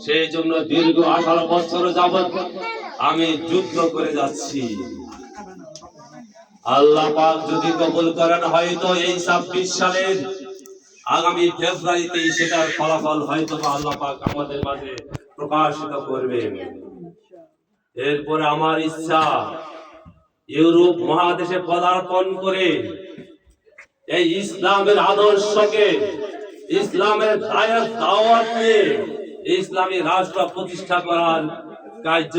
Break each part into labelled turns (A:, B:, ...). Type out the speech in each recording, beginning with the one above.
A: সেই জন্য দীর্ঘ 18 বছর যাবত আমি যুদ্ধ করে যাচ্ছি। আল্লাহ পাক যদি কবুল করেন, হয়তো এই 26 সালের আগামী ফেব্রুয়ারিতে সেটার ফলাফল হয়তো আল্লাহ পাক আমাদের মাঝে প্রকাশিত করবেন। এরপরে আমার ইচ্ছা ইউরোপ মহাদেশে পদার্পণ করে এই ইসলামের আদর্শকে, ইসলামের দাওয়াত নিয়ে ইসলামী রাষ্ট্র প্রতিষ্ঠা করার কার্য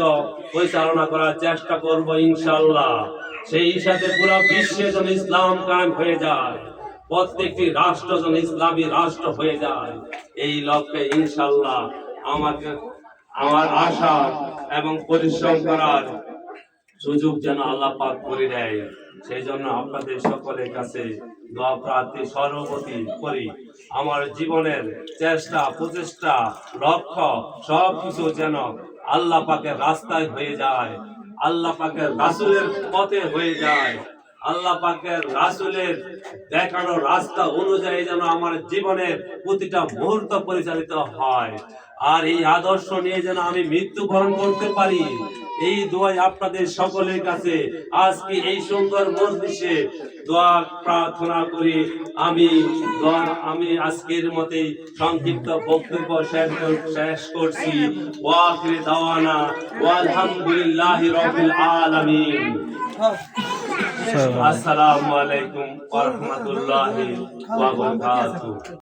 A: পরিচালনা করার চেষ্টা করব ইনশাআল্লাহ। সেই সাথে পুরো বিশ্বে যেন ইসলাম কায়েম হয়ে যায়, প্রত্যেকটি রাষ্ট্র যেন ইসলামী রাষ্ট্র হয়ে যায়, এই লক্ষ্যে ইনশাআল্লাহ আমার আশা এবং পরিশ্রম করার সুযোগ যেন আল্লাহ পাক করে দেয়। সেই জন্য আপনাদের সকলের কাছে দোয়া প্রার্থী সর্বপ্রতি করি, আমার জীবনের চেষ্টা প্রচেষ্টা লক্ষ্য সবকিছু যেন আল্লাহ পাকের রাস্তায় হয়ে যায়, আল্লাহ পাকের রাসূলের পথে হয়ে যায়, আল্লাহ পাকের রাসূলের দেখানো রাস্তা অনুযায়ী যেন আমার জীবনের প্রতিটা মুহূর্ত পরিচালিত হয়। আর এই আদর্শ নিয়ে যেন আমি মৃত্যুবরণ করতে পারি, এই দোয়াই আপনাদের সকলের কাছে আজকে এই সুন্দর মজলিসে দোয়া প্রার্থনা করি। আমি আজকের মতেই সংক্ষিপ্ত বক্তব্য শেষ করছি। ওয়া আখির দাওয়ানা ওয়া আলহামদুলিল্লাহি রাব্বিল আলামিন। আসসালামু আলাইকুম ওয়া রাহমাতুল্লাহি ওয়া বারাকাতুহু।